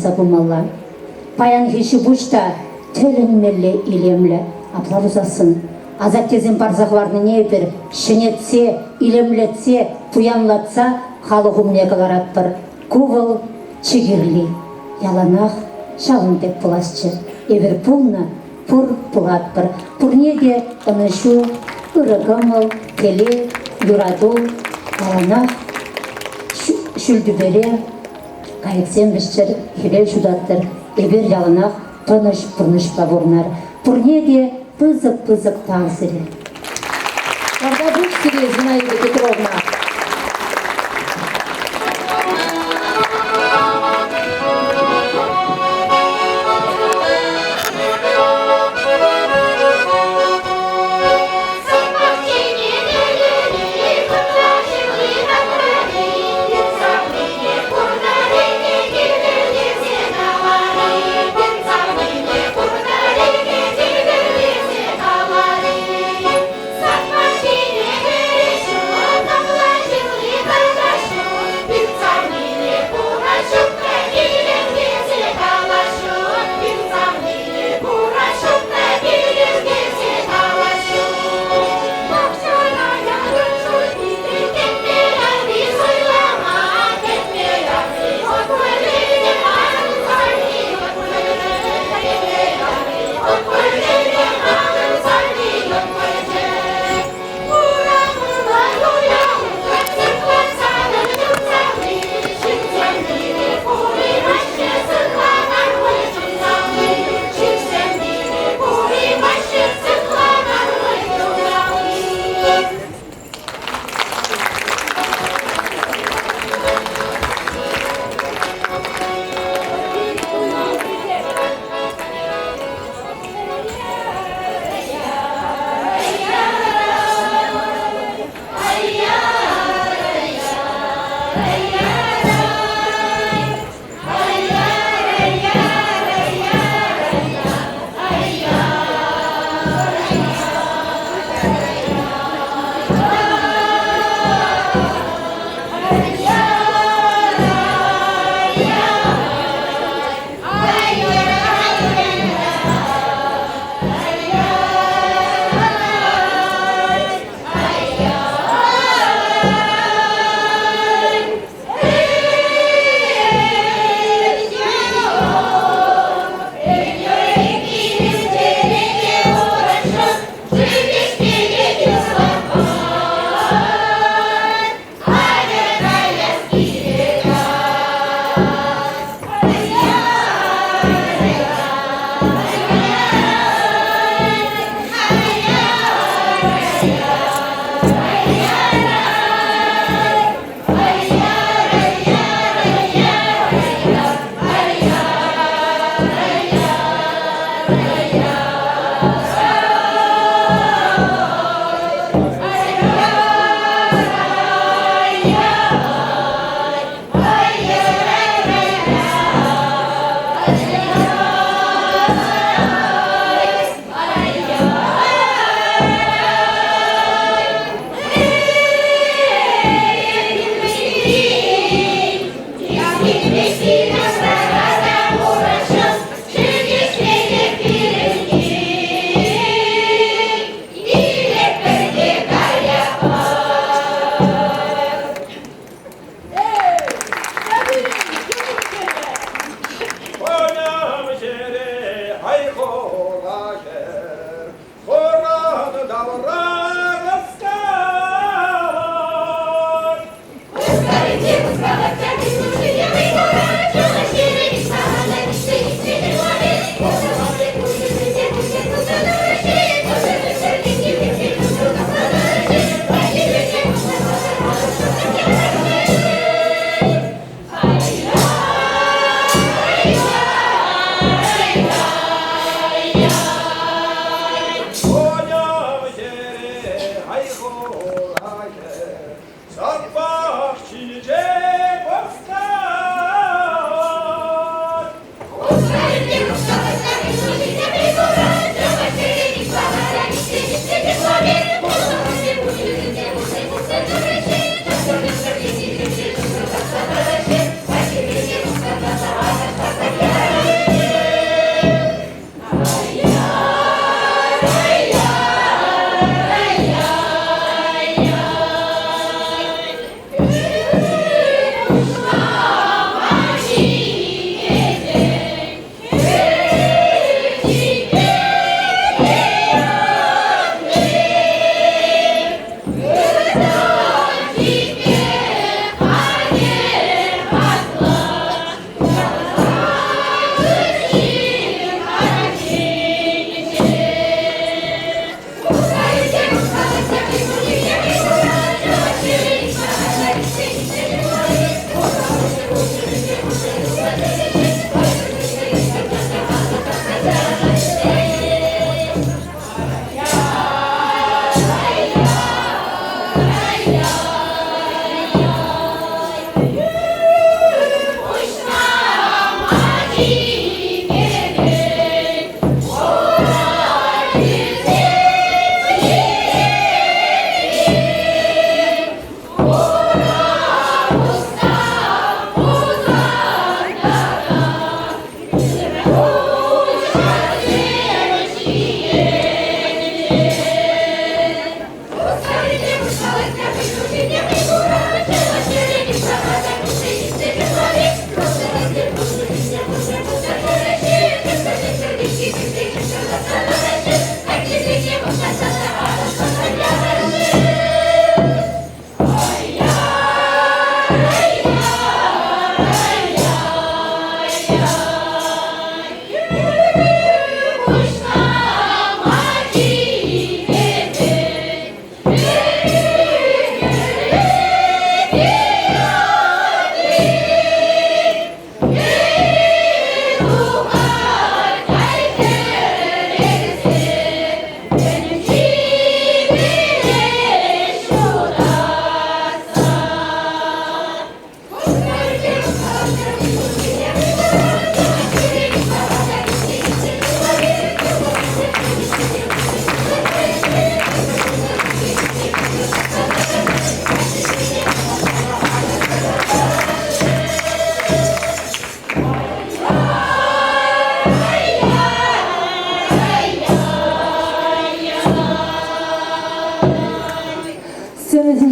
sabumalla. Bayan hişi buşta tölenmeli ilemle aplauzasın. Azat tezin barzaklarını ne bir şenetse, ilemletse, puyanlatsa halığım ne kadar attır. Kuvul çigirli, yalanaq şalın tek bulaşçı. Ever pulna pur pulatpır. Pur nege ınıшу, ırıgımıl, teli, yuradul, yalanaq şüldübere, kayıksen bişçir, hilel şudattır. Eber yalanaq pırnış pavurnar. Pur nege pızık tansırı. Когда будь серьезна, Зинаида Петровна? Come on.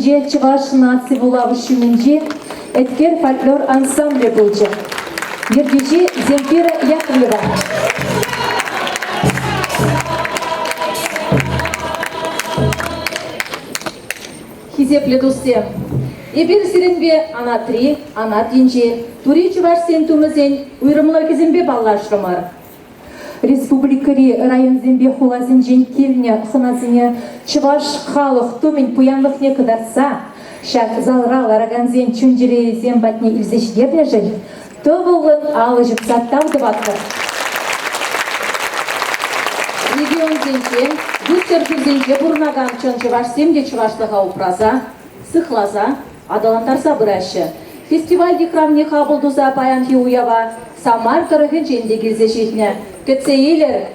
Шүменже Чуваш нации булавы Шүменже эткер фольклор ансамбле болчы. Ергежи Земфира Яковлева. Хизепле досте. Эбир сиренбе ана три, ана тинже, тури Чуваш сен тумызен, уйрымлы кезенбе баллашрымар. Республикари район зембе хулазин жен келіне хыназыне Чуваш халық тумен пуянлықне кыдарса, шак залрал араганзен чунжире зембатне илзешдерне жыл, то болғын алы жыпсаттауды баттыр. Регион зенчен, Гүстер күзенче бұрнаган чон Чуваш семде Чувашлыға упраза, сықлаза, адалантарса бұрашы. Фестивальде храмне қабылдуза баян хи уява, Самар кырыгын женде келзе жетіне. Көтсе елер